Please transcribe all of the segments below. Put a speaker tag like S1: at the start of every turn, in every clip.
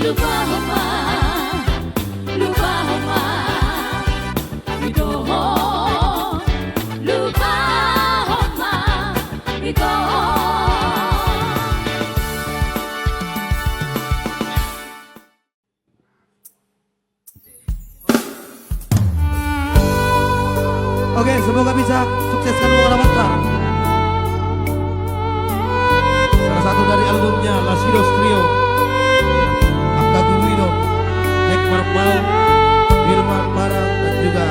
S1: Oke, semoga bisa sukseskan Wongala Matra. Salah satu dari albumnya Lasidos Trio, Angga Gumido, Jack Marmal, Firman Marang, dan juga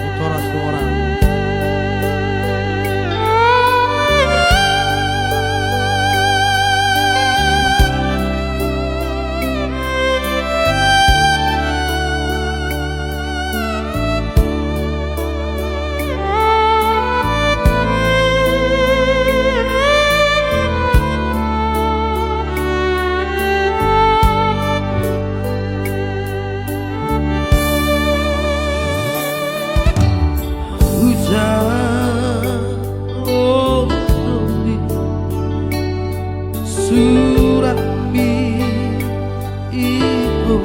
S1: Utora Suara. Surat itu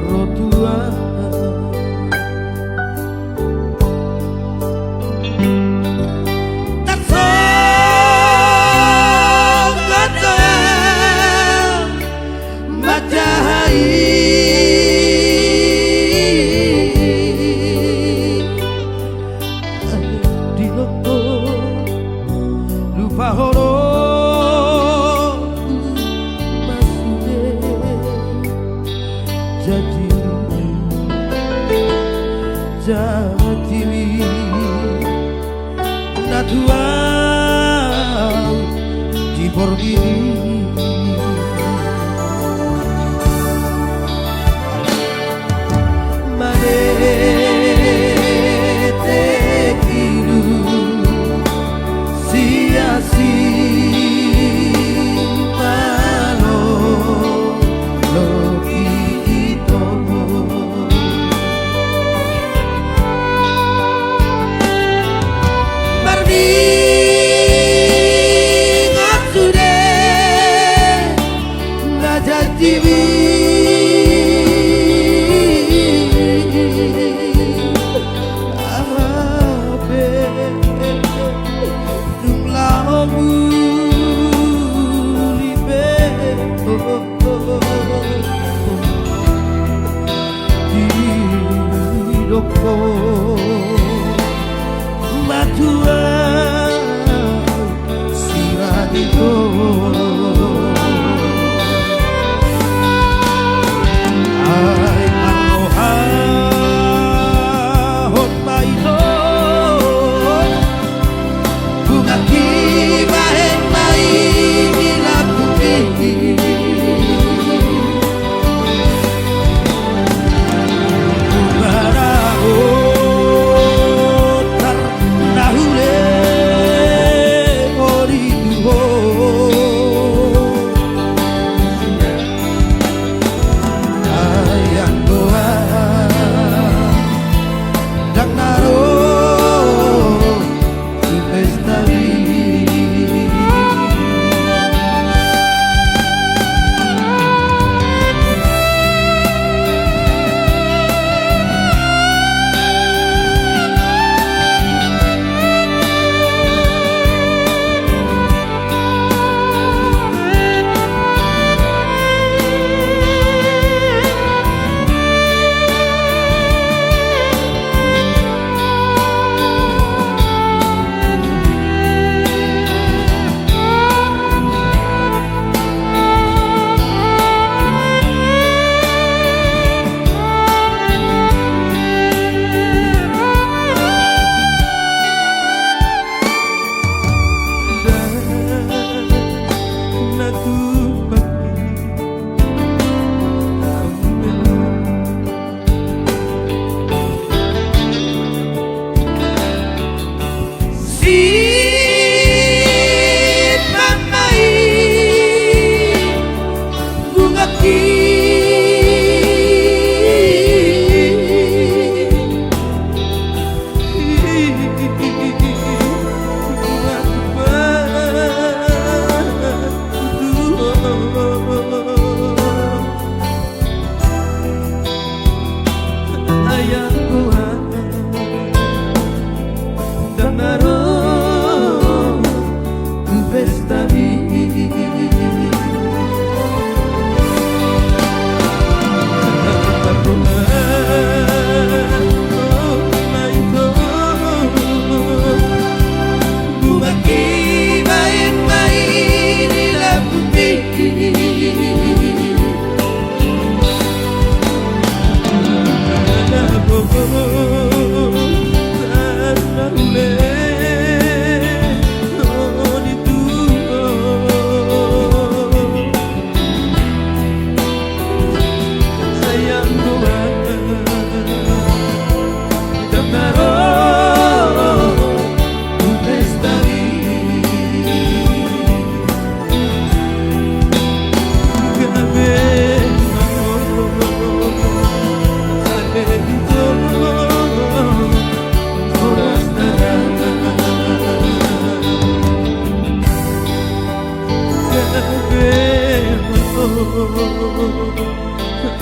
S1: rotua tak sogatel majahai di loko lupa horo Jawa Tiri natural di Borgiri manete ilu sia-sia TV abe jumlah mulibe di doko matua siradito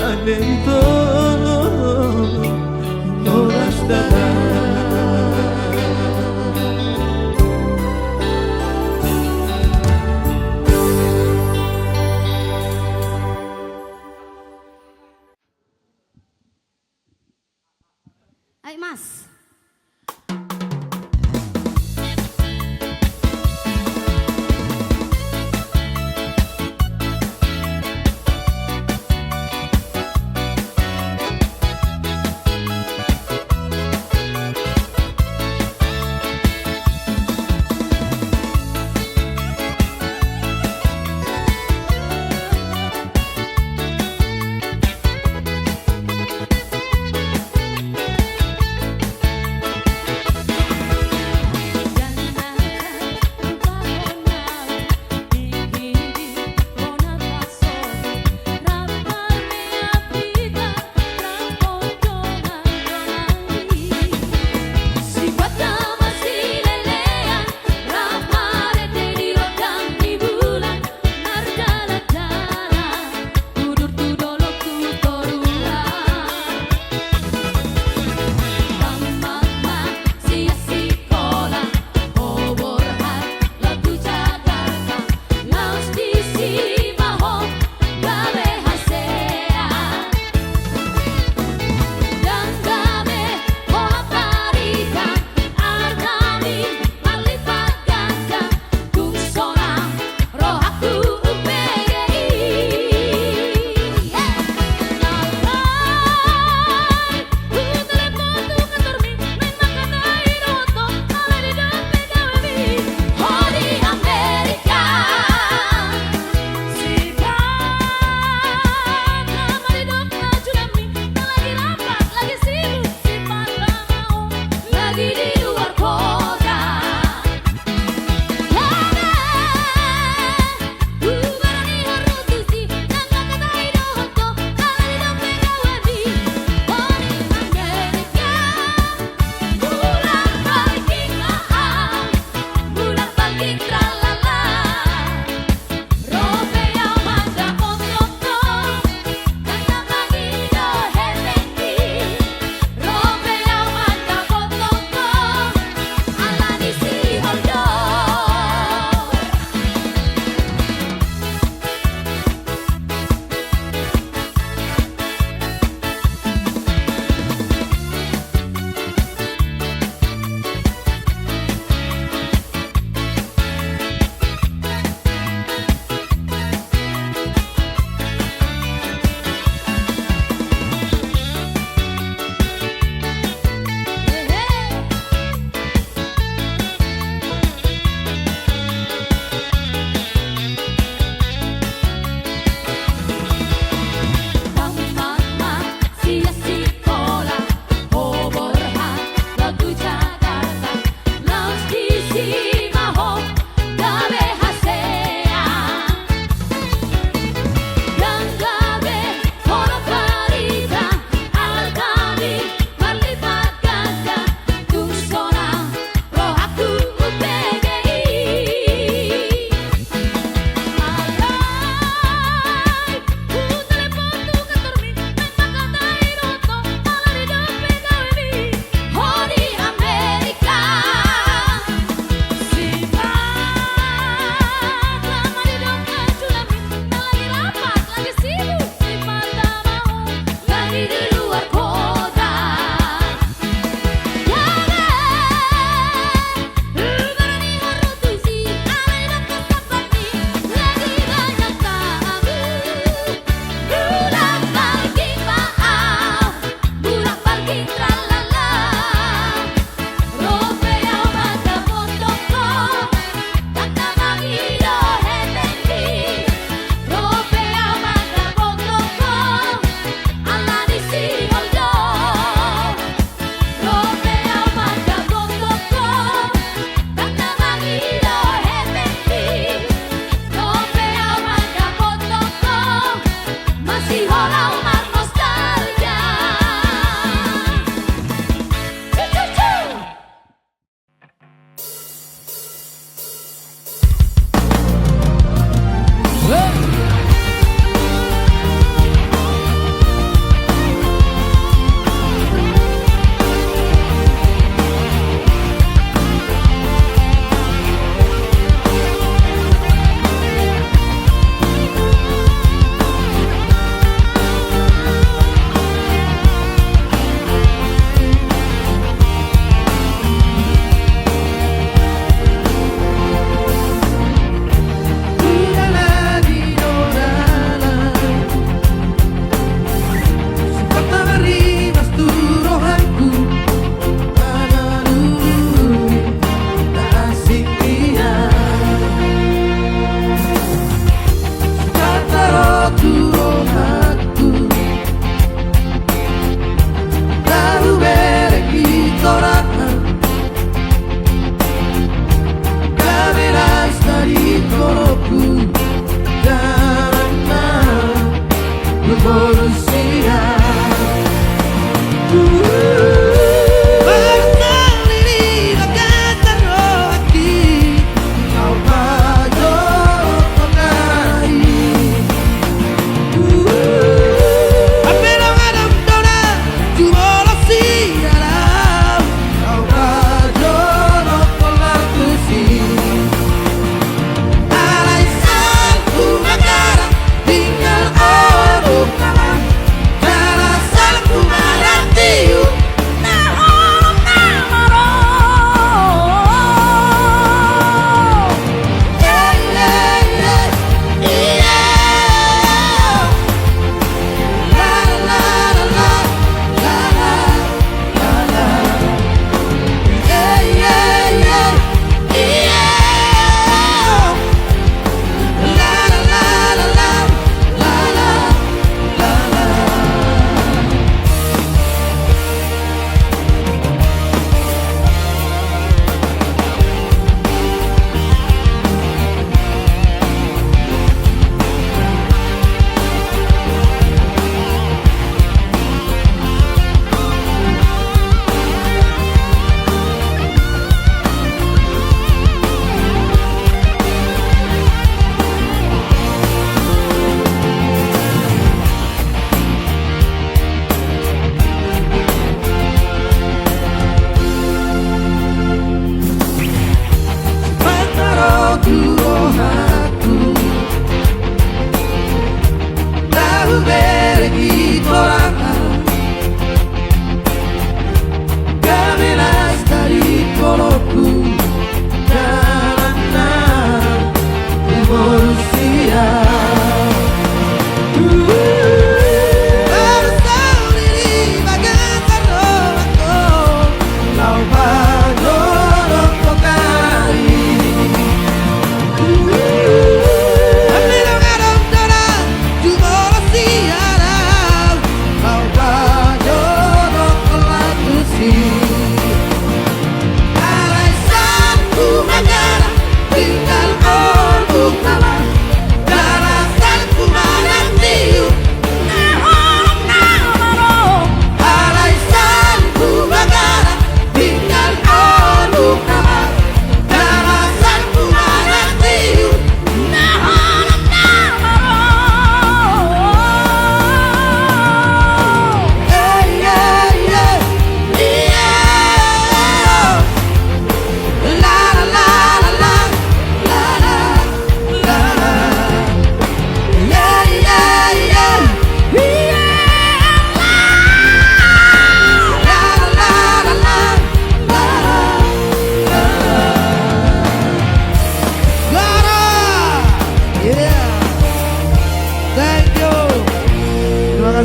S1: alento oras datang.
S2: Ayo Mas.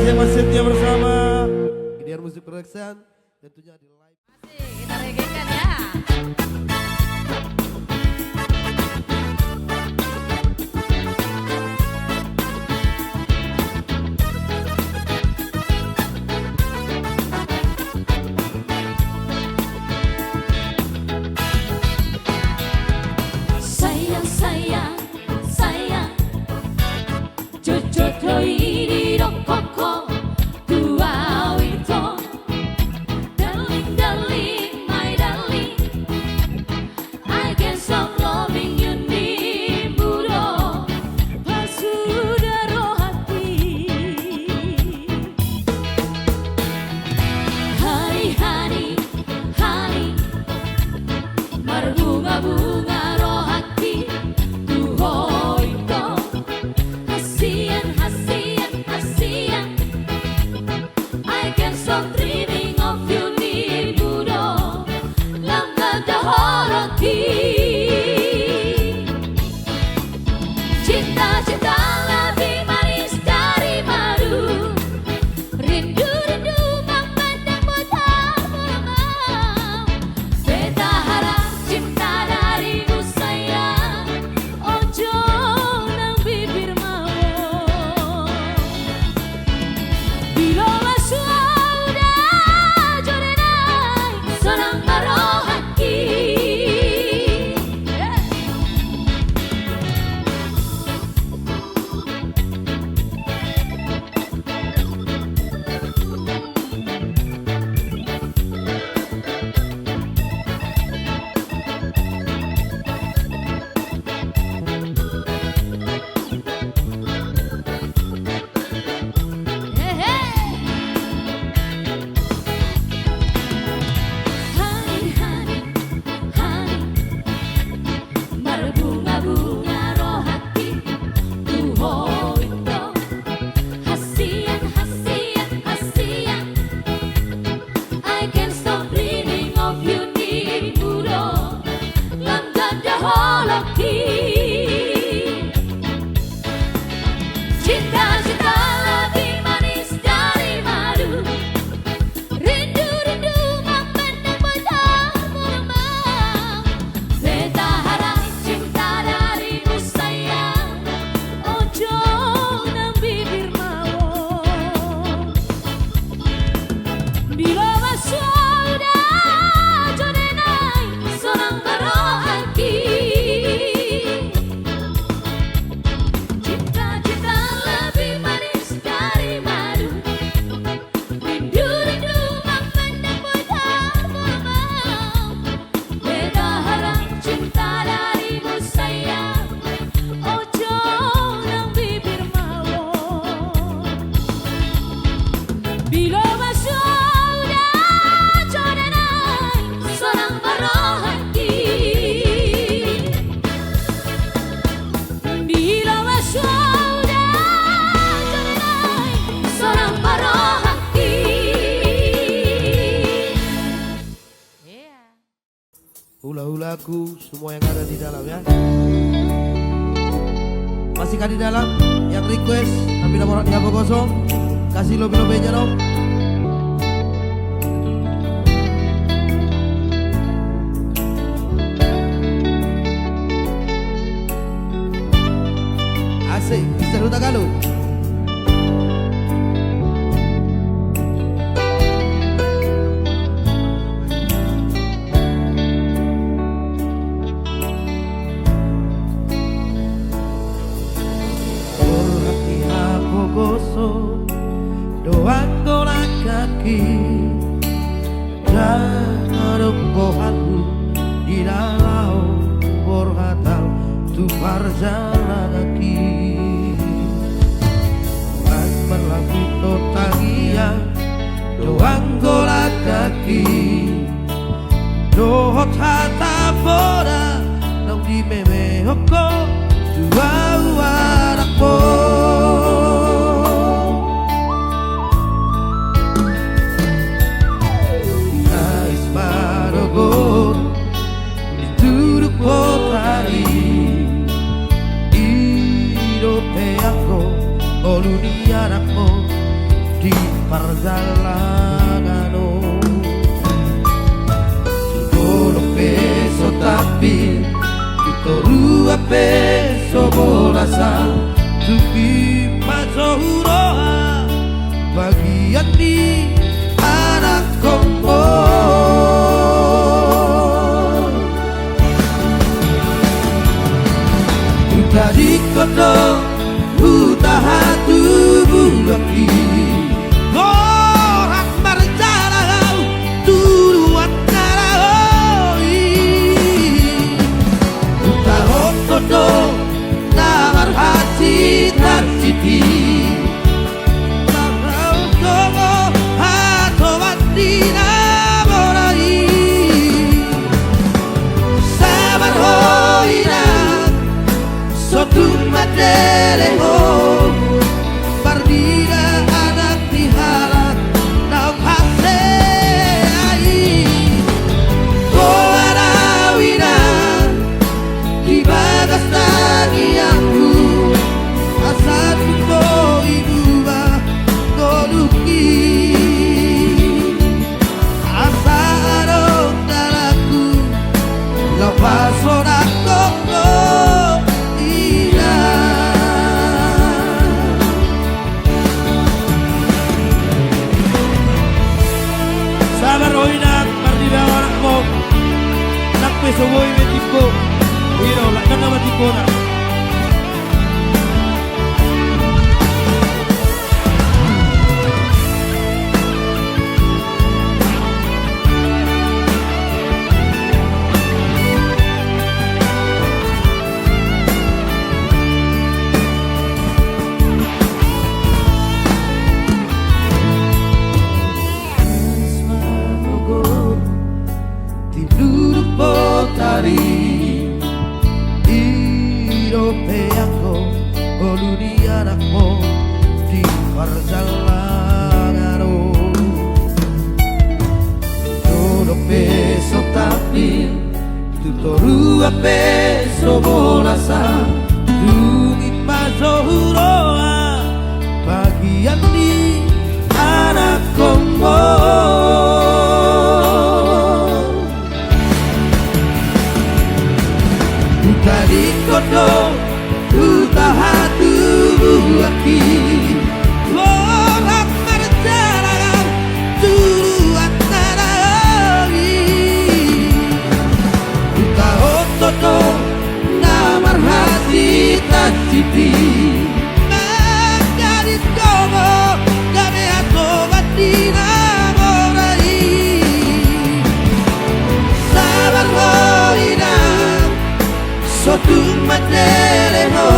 S1: kasih yang masih setia bersama Gideon Music Production, tentunya di live.
S2: Kita reggaekan ya.
S3: Sayang, sayang, sayang, jojo ini rokoko tua wito, darling, darling, my darling, I can't stop loving you nih buro, pasudaro hati. Honey, honey, honey, berbunga-bunga roh hati tuho itu. Hasian, hasian, hasian, I can't stop dreaming of you nih budo, lambat dahoroti. Cinta-cinta lebih manis dari madu, rindu-rindu memandang botamu. Beta harap cinta darimu sayang, ojo nang bibir mau. Bila sudah jorenai, senang baru hati. Honey, honey, honey, berbunga-bunga roh hati tuho itu. Hasian, hasian, hasian, I can't stop dreaming of you nih buro, lambat daholoki. Cinta-cinta lebih manis dari madu, rindu-rindu memandang botamu lemah. Beta harap cinta darimu sayang, ojo nang bibir mau. Bila sudah jorenai, senang baru hati. Cinta-cinta lebih manis dari madu, rindu-rindu memandang botamu lemah. Beta harap cinta darimu sayang, ojo nang bibir mau. Bila sudah jorenai, senang baru hati. Bila sudah jorenai, senang baru hati.
S1: Hula-hulaku semua yang ada di dalam ya. Masihkah di dalam yang request tapi nomor di HP kosong, kasih lobby-lobbynya dong. Asik, bisa lu Tagalog. Hati aku gosok, doang tolak kaki, dan robohanmu di dalam porhatal tu parjalan kaki. Mas berlaku totalia, doang tolak kaki, dohot hata boda, nang di meme hoko, dua anak po. Nais barogon, dituduh potari, irope ako, olunia anakmo, di perjalanan Solo peso tapi Itoru peso bolasa Tuki masohuroha bagian di anak kompor Tadi kodok hatu buaki Gorak marjalau turuan naraoi Utahok kodok namar hati dan citi Marau kogo hato batina morai Sabar hoina Sotu madeleho Pardira anak diharap Naum hase ai Koarawina Di bagas tangianku Asal ko ibu ba Koluki Asa arong dalaku Lepas orang koko Sabar oinak partida anak mo Nakpe soboy metiko Wiro lakkan nama tikona Iropeako Oludianako di perjalanan Todo peso tapi Tutoru peso bolasa Dungi masohuroa bagian di anak kompor Tadi kodok hatu buaki Lorak marjalau turuan narawi Utahok kodok namar hati tak cipi Magarit komo gabe ato batina morai Sabar hoina Sotu madeleho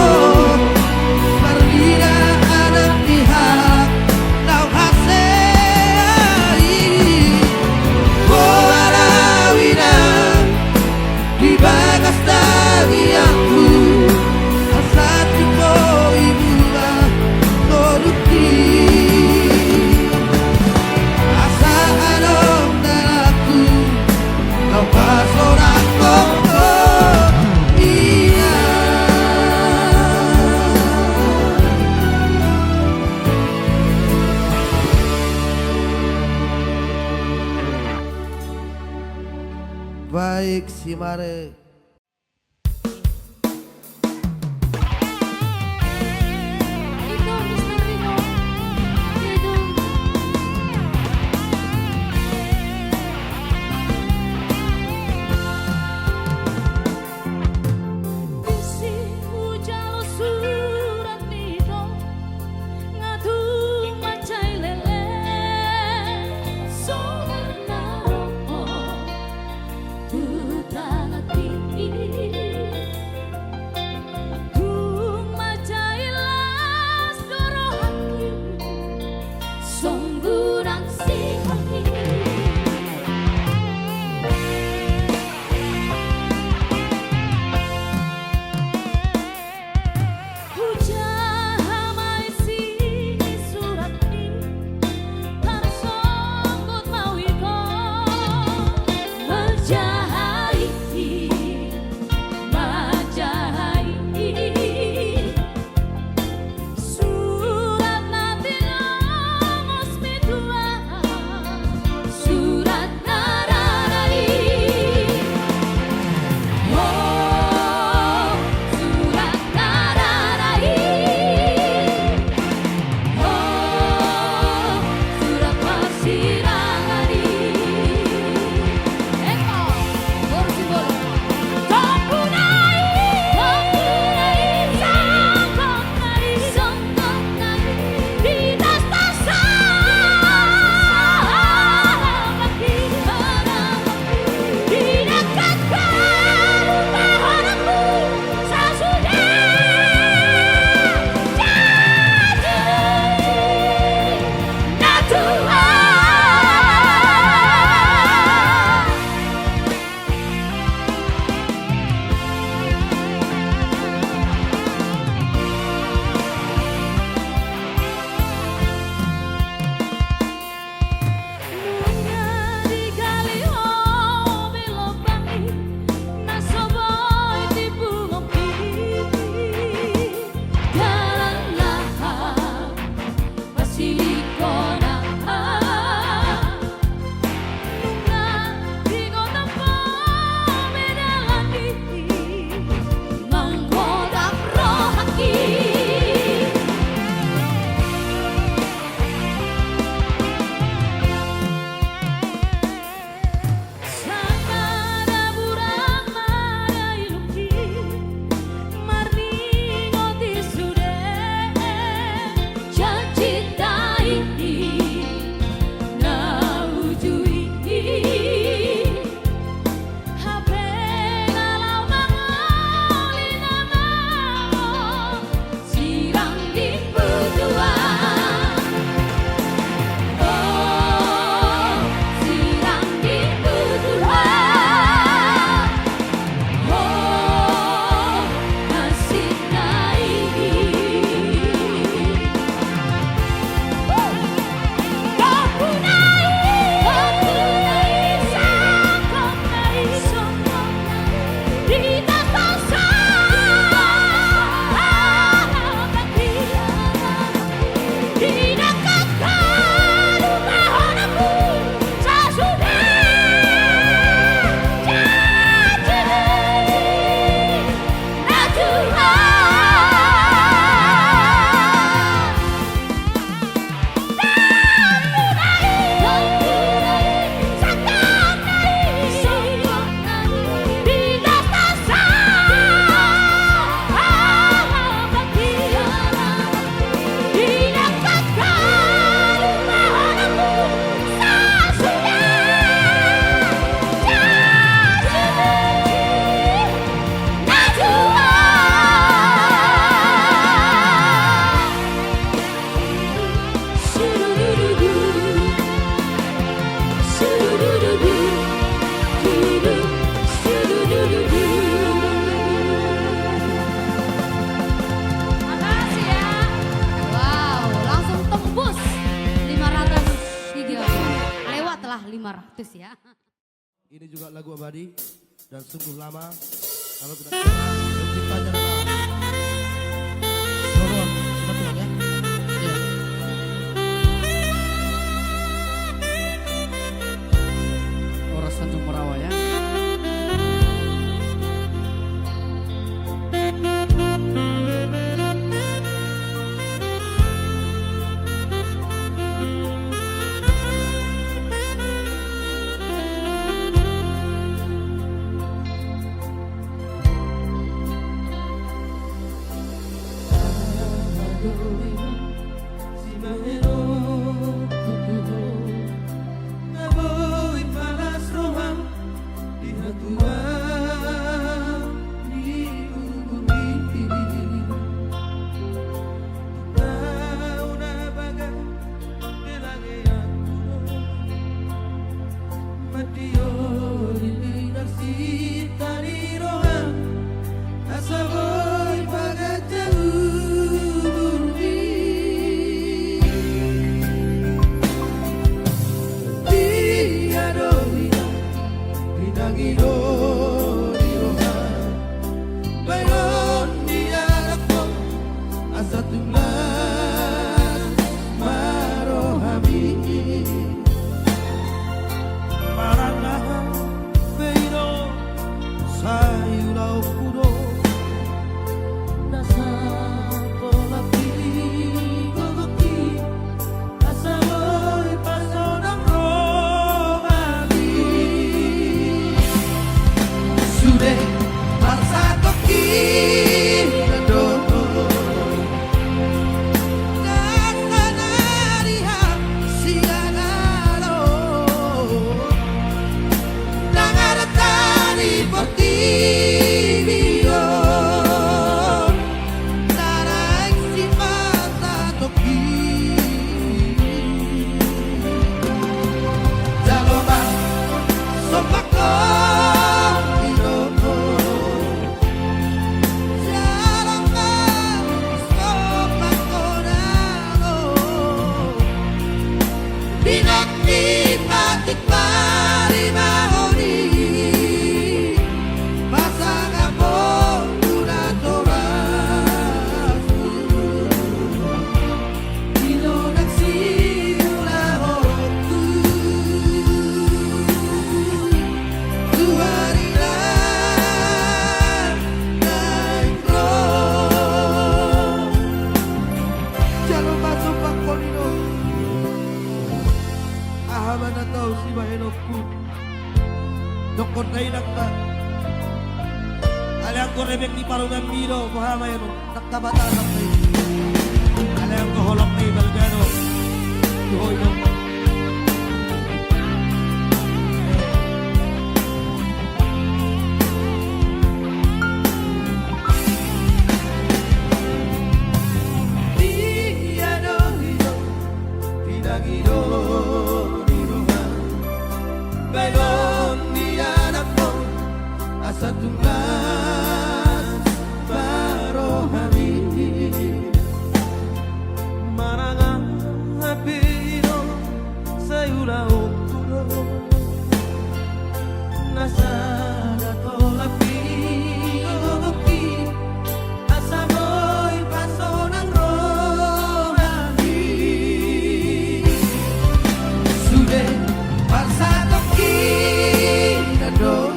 S1: Pardira anak dihak Nau hase ai Koarawina Di bagas tangianku Asati ko ibuba Koruki Asa anong dalaku Nau pasorak koko Baik si Mare
S3: Ito, Mr. Rino. Ito. Isi ujalo surat nito Ngadu macai lele Sonar na tutang ating
S2: 500 ya.
S1: Ini juga lagu abadi dan sungguh lama. Kalau tidak salah, penciptanya adalah Soron. Sudah pulang ya?
S2: Iya. Orang Tanjung Merawa ya.
S1: Dokon na inakta. Alam ko rebek ni Parungan Miro, Muhammad yun, nagkabataan ang kayo. Alam ko holok na Ibalgano, Tuhoy mo.
S4: Satu gelas baru hari marangan hapiro sayula okuro nasada tolapi ogoki asamoy pasonang rohani sudah pasado kinado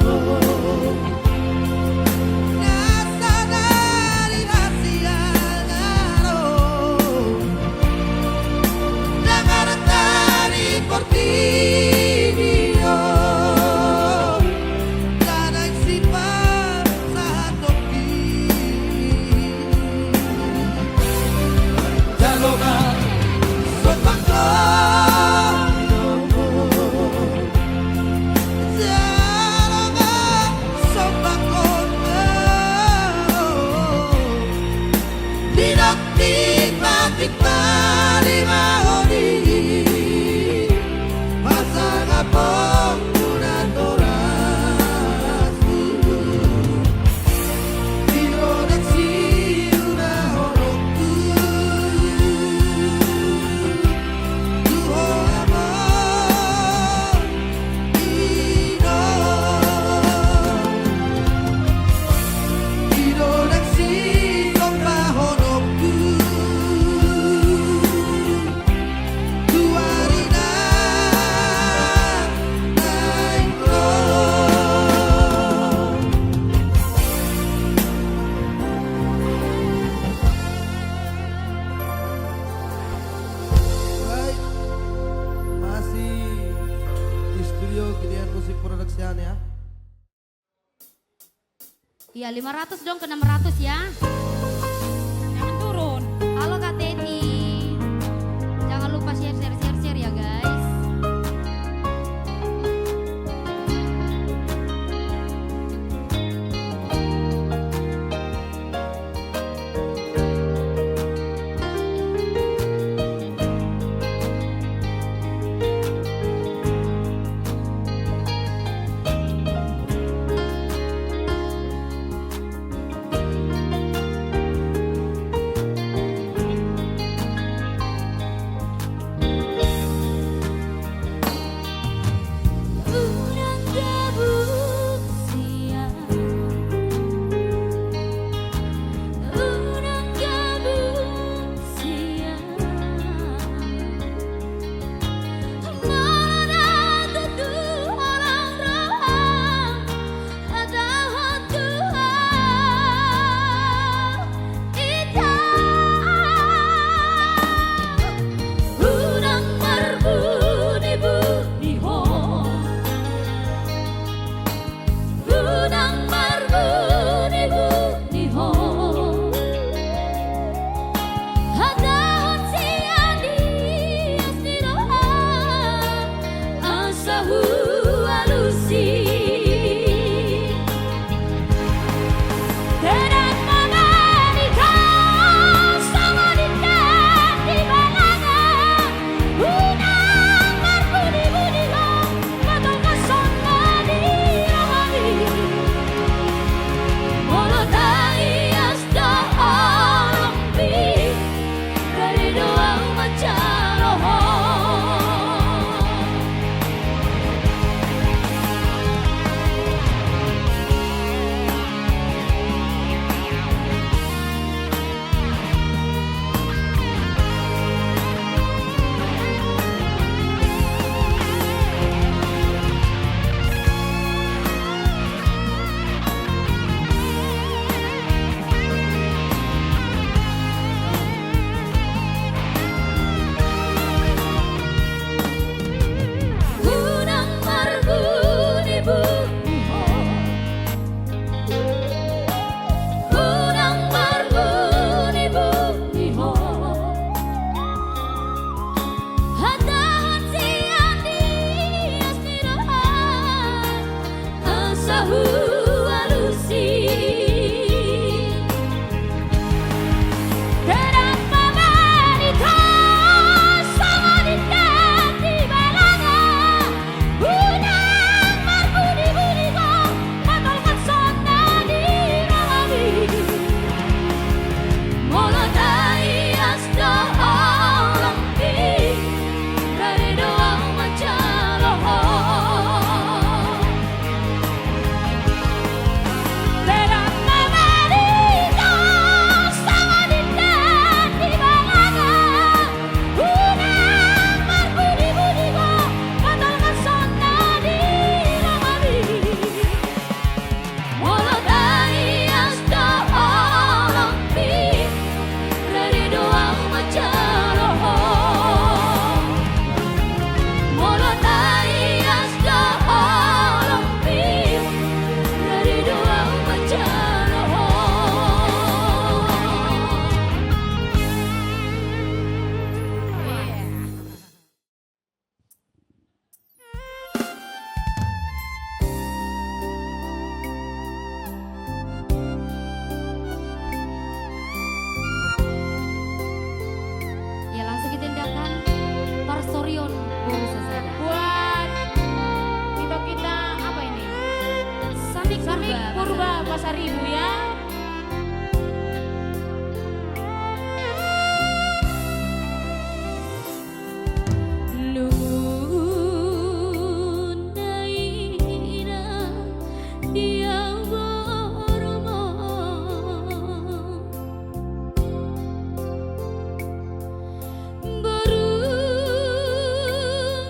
S1: Christian ya.
S3: Iya 500 dong ke 600 ya.
S5: Jangan turun.
S3: Halo Kak Teti. Jangan lupa share ya guys. Urang gabung siang, urang gabung siang. Mana tentu orang rahang ada Tuhan itah. Urang berbunyi-bunyi Unang berbunyi-bunyi Hadahon siang dias di doa Asahu alusi Terang memenikah sama dinda di balangan Unang berbunyi-bunyi Matang kesana dirawani Molotai asda alambi dari doa macaroho. Unang berbunyi-bunyi Unang berbunyi-bunyi Hadahon siang dias di doa Asahu alusi Terang memenikah sama dinda di balangan Unang berbunyi-bunyi Matang kesana dirawani Molotai asda alambi dari doa macaroho. Terang memenikah sama dinda di balangan Unang berbunyi-bunyi Matang kesana dirawani Molotai asda alambi dari doa macaroho. Molotai asda alambi dari doa macaroho. Ya langsung ditindakan Parstorion Bursa saja.
S5: Buat kita apa ini?
S3: Samik
S5: Purba Pasar Ibu ya.
S3: Lunaina dia boromo Baru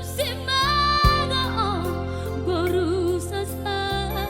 S3: simaga baru sasana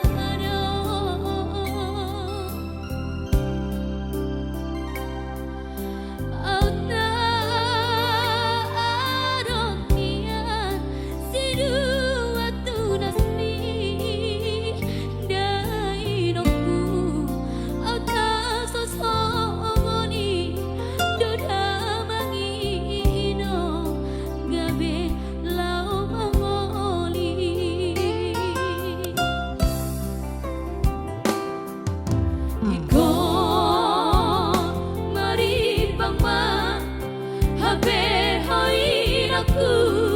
S5: aku